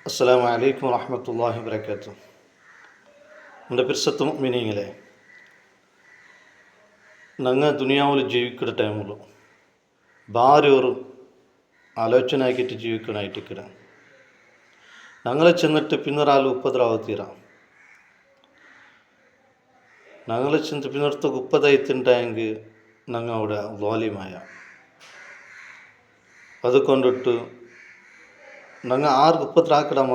അസ്സലാമു അലൈക്കും വറഹ്മത്തുള്ളാഹി വബറകാതുഹു. എൻ്റെ പരിശുദ്ധ മുഅ്മിനീങ്ങളെ, ഞങ്ങൾ ദുനിയാവിൽ ജീവിക്കുന്ന ടൈമിൽ ഭാരി ഒരു ആലോചന ആക്കിയിട്ട് ജീവിക്കണായിട്ടിക്കട ഞങ്ങളെ ചെന്നിട്ട് പിന്നൊരാൾ ഉപ്പദ്രാവത്തീര ഞങ്ങളെ ചെന്നിട്ട് പിന്നൊരുത്ത ഉപ്പതായിത്തുണ്ടായെങ്കിൽ ഞങ്ങൾ അവിടെ ലാലിമായ അതുകൊണ്ടിട്ട് ഞങ്ങൾ ആർക്ക് ഉപ്പത്രാക്കിടമ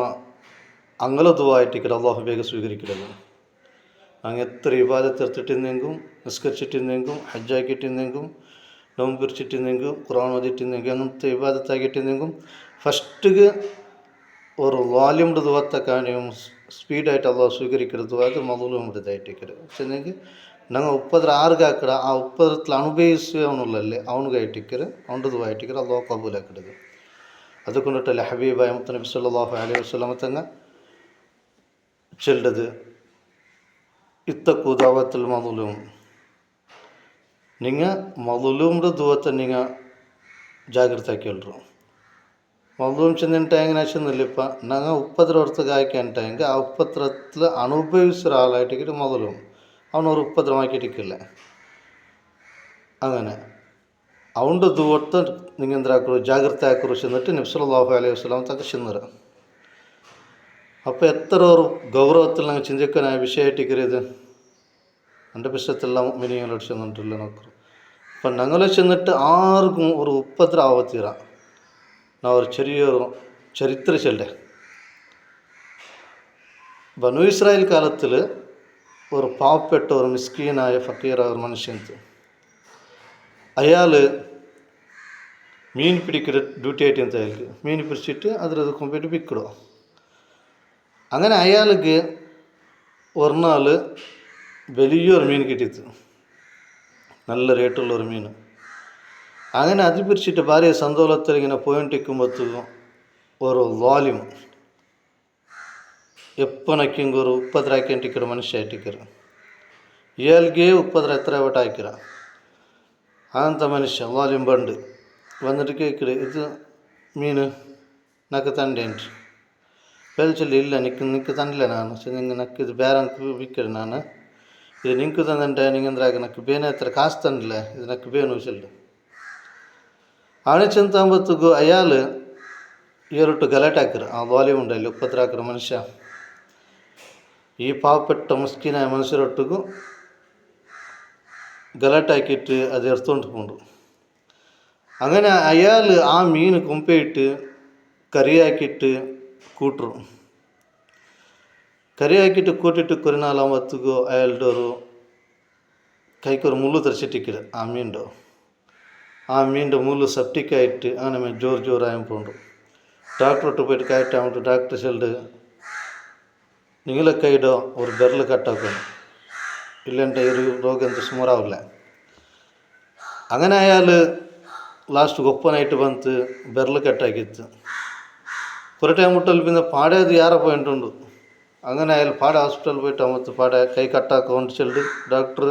അങ്ങനെ ദുവായിട്ടിക്കട അള്ളാഹു വേഗം സ്വീകരിക്കരുത്. ഞങ്ങൾ എത്ര ഇബാദത്ത് എടുത്തിട്ടിരുന്നെങ്കും, നിസ്കരിച്ചിട്ടിരുന്നെങ്കും, ഹജ്ജാക്കിയിട്ടിരുന്നെങ്കും, നോമ്പ് പിരിച്ചിട്ടിരുന്നെങ്കും, ഖുർആൻ ഓതിട്ടിരുന്നെങ്കിൽ, അങ്ങനത്തെ ഇബാദത്താക്കിയിട്ടിരുന്നെങ്കും ഫസ്റ്റിಗೆ ഒരു വാല്യൂമിൻ്റെ ദുവത്തെ കാണിയും സ്പീഡായിട്ട് അള്ളാഹു സ്വീകരിക്കരുത്. അത് മദലൂമിൻ്റെതായിട്ടിക്കരുത് ചെന്നെങ്കിൽ ഞങ്ങൾ ഉപ്പದ್ರ ആർಗಾಕಡ ಆ ಉಪ್ಪದ್ರത്തിൽ അനുഭവിച്ചവനുള്ളല്ലേ അവനുകായിട്ടിക്കര് അവൻ്റെ ദുവായിട്ടിക്കര് അള്ളാഹു കബൂലാക്കിടത്. അതുകൊണ്ടിട്ടല്ലേ ഹബീബായ മുത്തനബി സല്ലല്ലാഹു അലൈഹി വസല്ലമ തങ്ങൾ ചൊല്ലത്, ഇത്തഖൂ ദഅവത്തുൽ മദ്ലൂം, നിങ്ങൾ മദ്ലൂമിൻ്റെ ദുവത്തെ നിങ്ങൾ ಜಾಗೃತ ಕೇಳ್ರು. മദ്ലൂം ചെന്നിട്ടായെങ്കിൽ ചെന്നില്ലിപ്പ ഞങ്ങൾ ഉപ്പദ്രവർക്ക് ആക്കിയിട്ടായെങ്കിൽ ആ ഉപ്പദ്രത്തിൽ അനുഭവിച്ച ഒരാളായിട്ടിട്ട് മദ്ലൂം അവനൊരു ഉപ്പദ്രവമാക്കിയിട്ടില്ല. അങ്ങനെ അവൻ്റെ ദുവത്ത് നിങ്ങൾ എന്താക്കರು ಜಾಗೃತ ആക്കರು ചെന്നിട്ട് നബി സല്ലല്ലാഹു അലൈഹി വസല്ലം തക്ക ചെന്നറ്. അപ്പോൾ എത്ര ഒരു ഗൗരവത്തിൽ ഞങ്ങൾ ചിന്തിക്കാനായ വിഷയമായിട്ടിക്കരുത്. എൻ്റെ വിഷയത്തെല്ലാം മിനിങ്ങളോട് ചെന്നിട്ടില്ല നോക്കರು. അപ്പം ഞങ്ങൾ ചെന്നിട്ട് ആർക്കും ഒരു ഉപ്പദ്ര ആവത്തീര. ഞാൻ ഒരു ചെറിയൊരു ചരിത്ര ചൊല്ലേ. ബനു ഇസ്രായേൽ കാലത്തിൽ ഒരു പാവപ്പെട്ട ഒരു മിസ്കീനായ ഫക്കീറായ ഒരു മനുഷ്യൻ, അയാൾ മീൻ പിടിക്കുന്ന ഡ്യൂട്ടി ആയിട്ട് എന്താ അയാൾക്ക് മീൻ പിടിച്ചിട്ട് അതിൽ കൊണ്ടുപോയിട്ട് വിൽക്കിടും. അങ്ങനെ അയാൾക്ക് ഒരു നാൾ വലിയൊരു മീൻ കിട്ടിയത്, നല്ല റേറ്റുള്ളൊരു മീൻ. അങ്ങനെ അത് പിടിച്ചിട്ട് ഭാര്യ സന്തോഷത്തിൽ ഇങ്ങനെ പോയിട്ടിരിക്കുമ്പോഴത്തേക്കും ഒരു വാല്യൂം എപ്പനക്കെങ്കിൽ ഒരു ഉപ്പദ്രാക്കിട്ടിക്കര മനുഷ്യായിട്ടിക്കര ഇയാൾക്കേ ഉപ്പദ്ര എത്ര വട്ടം ആക്കിര. അങ്ങനത്തെ മനുഷ്യ വാല്യൂം ബണ്ട് വന്നിട്ട് കേൾക്കര്, ഇത് മീൻ നക്ക് തണ്ടേൻറ്റ് വെളിച്ചല്ല. ಇಲ್ಲ ನಿಕ್ಕೆ ತಂದಿಲ್ಲ ನಾನು ನಿಂಗೆ ನಕ್ಕೆ ಇದು ಬೇರೆ ವಿಕ್ಕರು ನಾನು ಇದು ನಿಂಕು ತಂದಂಟೆ ನಿಂಗಂದ್ರಾಗ ನಕ್ಕೆ ಬೇನೆ ಹತ್ರ ಕಾಸು ತಂದಿಲ್ಲ, ಇದು ನಕ್ಕೆ ಬೇನು ಚೆಲ್ಲು. ಆಣೆಚಂತಂಬತ್ತಿಗೂ ಅಯ್ಯಾಲು ಏರೊಟ್ಟು ಗಲಾಟೆ ಹಾಕಿರು. ಆ ವಾಲ್ಯೂಮ್ ಉಂಡಲ್ಲಿ ಉಪ್ಪತ್ರ ಹಾಕಿರೋ ಮನುಷ್ಯ ഈ പാവപ്പെട്ട മുസ്കിനായ മനുഷ്യരൊട്ടുക്കും ഗലാട്ടാക്കിയിട്ട് അത് എടുത്തുകൊണ്ട് പോണ്ടു. അങ്ങനെ അയാൾ ആ മീൻ കൊമ്പയിട്ട് കറിയാക്കിയിട്ട് കൂട്ടರು. കറിയാക്കിയിട്ട് കൂട്ടിയിട്ട് കൊറിനാലാകുമ്പോഴത്തേക്കും അയാളുടെ ഒരു കൈക്കൊരു മുള്ളു തെറിച്ചിട്ടിക്കില്ല ആ മീൻ്റെ. ആ മീൻ്റെ മുള്ളു സെപ്റ്റിക്കായിട്ട് അങ്ങനെ ജോറായും പോണ്ടു. ഡാക്ടറോട്ട് പോയിട്ട് കയറ്റാൻ ഡാക്ടർ ചെല്ല് നിങ്ങളെ കൈയുടെ ഒരു ಬೆರಳು കട്ടാക്കണം, ഇല്ലെൻ്റെ ഒരു രോഗം സുമാറാവില്ല. അങ്ങനെ അയാൾ ലാസ്റ്റ് ഒപ്പനായിട്ട് ಬಂತು ಬೆರಳು ಕಟ್ಟಾಕಿತ್ತು. കുറേ ടൈം മുട്ടൽ പിന്നെ പാടേത് ಯಾರೋ പോയിട്ടുണ്ട്. അങ്ങനെ അയാൾ പാടെ ഹോസ്പിറ്റലിൽ പോയിട്ട് അമ്മത്ത് പാടെ കൈ കട്ടാക്കൊണ്ട് ചെല്ല് ഡോക്ടർ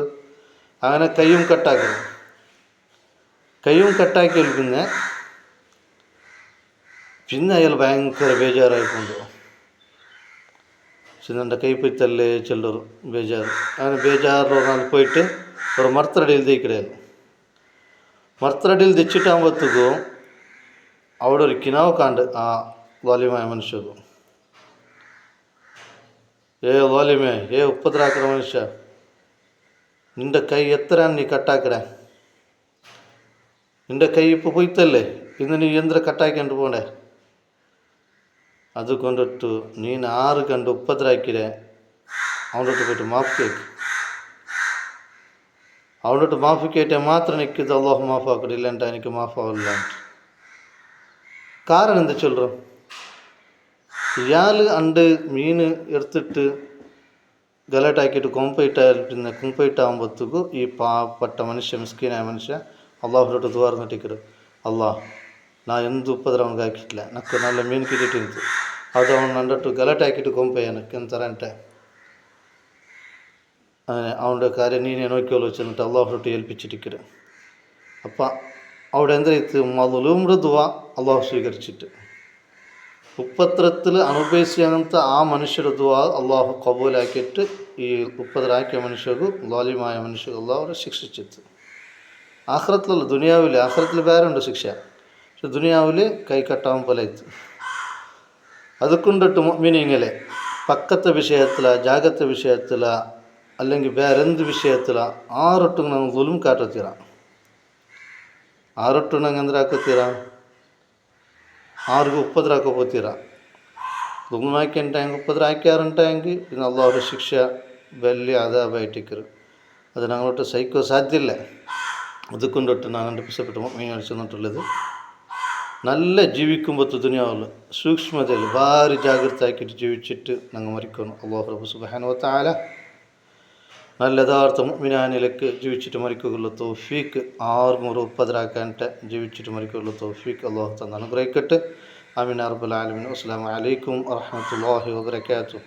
അങ്ങനെ കൈയും കട്ടാക്കി. കൈയും കട്ടാക്കിയാൽ പിന്നെ അയാൾ ഭയങ്കര ബേജാറായിക്കൊണ്ട് ചെന്നെൻ്റെ കൈ പോയിത്തല്ലേ ചെല്ലರು ബേജാറ്. അങ്ങനെ ബേജാറ് നാൾ പോയിട്ട് ഒരു മരത്തടിയിൽ ദയിക്കിടയാൽ മരത്തടിയിൽ ദച്ചിട്ടാകുമ്പോഴത്തേക്കും അവിടെ ഒരു കിനാവ് കാണ്ട് ആ വാല്യമായ മനുഷ്യರು. വാല്യമേ ഉപ്പദ്രാക്കിற മനുഷ്യ, നിൻ്റെ കൈ എത്ര നീ കട്ടാക്കിട, നിൻ്റെ കൈ ഇപ്പോൾ പോയിത്തല്ലേ, ഇന്ന് നീ എന്തിനാ കട്ടാക്കിണ്ട് പോണ്ടേ. അതുകൊണ്ടിട്ട് നീನು ആറ് കണ്ട് ഉപ്പദ്രാക്കിടെ അവനോട്ട് പോയിട്ട് മാഫ് കേൾക്ക്. അവനോട്ട് മാഫ് കേട്ടാൽ മാത്രം എനിക്കിത് അള്ളാഹു മാഫാക്കില്ല, എൻ്റെ എനിക്ക് മാഫാവില്ല. കാരണം എന്താ ചൊല്ലും, ഇയാൾ അണ്ട് മീൻ എടുത്തിട്ട് ഗലാട്ടാക്കിയിട്ട് കൊമ്പയിട്ടാൽ പിന്നെ കൊമ്പയിട്ടാകുമ്പോഴത്തേക്കും ഈ പാവപ്പെട്ട മനുഷ്യ മിസ്കീനായ മനുഷ്യ അള്ളാഹുലോട്ട് തുറന്നിട്ടിക്കരു, അള്ളാഹ് ನಾ ಎಂದು ಉಪ್ಪದ್ರೆ ಅವ್ನಿಗೆ ಹಾಕಿಟ್ಲ ನಕ್ಕೆ ನಲ್ಲ ಮೀನು ಕಿಟ್ಟಿಟ್ಟಿಂತು ಅದು ಅವ್ನು ನಂಡಟ್ಟು ಗಲಾಟೆ ಹಾಕಿಟ್ಟು ಕೊಂಪಯ್ಯ ನಕ್ಕೆ ಅಂತಾರಂಟೆ അവൻ്റെ കാര്യം നീനെ നോക്കിയോളൂ ചെന്നിട്ട് അള്ളാഹുലോട്ട് ഏൽപ്പിച്ചിട്ടിക്കരു. അപ്പം അവിടെ എന്താ ഇത് മദ്ലൂമിൻ്റെ ദുആ അള്ളാഹു സ്വീകരിച്ചിട്ട് ಉಪದ್ರത്തിൽ അനുഭവിച്ചಂಥ ആ മനുഷ്യരുടെ ദുആ അള്ളാഹു കബൂലാക്കിയിട്ട് ഈ ഉപദ്രാക്കിയ മനുഷ്യർക്കും ലാലിമായ മനുഷ്യർക്ക് അള്ളാഹു ശിക്ഷിച്ചിട്ട് ആഖിറത്തിലല്ല ദുനിയാവിൽ. ആഖിറത്തിൽ വേറെ ഉണ്ട് ശിക്ഷ, പക്ഷെ ദുനിയാവിൽ കൈ കട്ടാവും പോലെ ഇತ್ತು. അതുകൊണ്ടിട്ട് മുഅ്മിനീങ്ങളെ പക്കത്തെ വിഷയത്തില, ജാഗ്രത വിഷയത്തില, അല്ലെങ്കിൽ ಬೇರೆಂದು ವಿಷಯത്തിಲ ಆರೊಟ್ಟು ನಂಗೆ ಜುಲ್ಮ್ ಕಾಟತ್ತೀರ. ಆರೊಟ್ಟು ನಂಗೆ ಅಂದ್ರೆ ಹಾಕೋತೀರ, ಆರಿಗೂ ಉಪದ್ರ ಹಾಕೋತೀರ. ಜುಲ್ಮ್ ಹಾಕ್ಯಂಟ ಹೆಂಗೆ ಉಪದ್ರ ಹಾಕ್ಯಾರಂಟ ಹೆಂಗೆ ಇನ್ನು ಅಲ್ಲಾಹರ ಶಿಕ್ಷೆ വലിയ അദാബായിട്ടിക്കറ്. അത് ഞങ്ങളോട്ട് സഹിക്കാൻ സാധ്യമില്ല. അതുകൊണ്ടിട്ട് ഞാൻ എൻ്റെ പിസപ്പെട്ട് മീൻ അടിച്ചെന്നിട്ടുള്ളത് നല്ല ജീവിക്കുമ്പോൾ ദുനിയാവിൽ സൂക്ഷ്മതയിൽ ഭാരി ജാഗ്രത ആക്കിയിട്ട് ജീവിച്ചിട്ട് ഞങ്ങൾ മരിക്കണം. അല്ലാഹു റബ്ബ് സുബ്ഹാനഹു വ തആല നല്ല യഥാർത്ഥ മുഅ്മിനാനിലേക്ക് ജീവിച്ചിട്ട് മരിക്കുകയുള്ള തൗഫീക്ക്, ആർക്കും ഒരു ഉപദ്രാക്കാനിട്ട് ജീവിച്ചിട്ട് മരിക്കുകയുള്ള തൗഫീക്ക് അല്ലാഹു തആല അനുഗ്രഹിക്കട്ടെ. ആമീൻ യാ റബ്ബൽ ആലമീൻ. അസ്സലാമു അലൈക്കും വറഹ്മത്തുള്ളാഹി വബറകാതുഹു.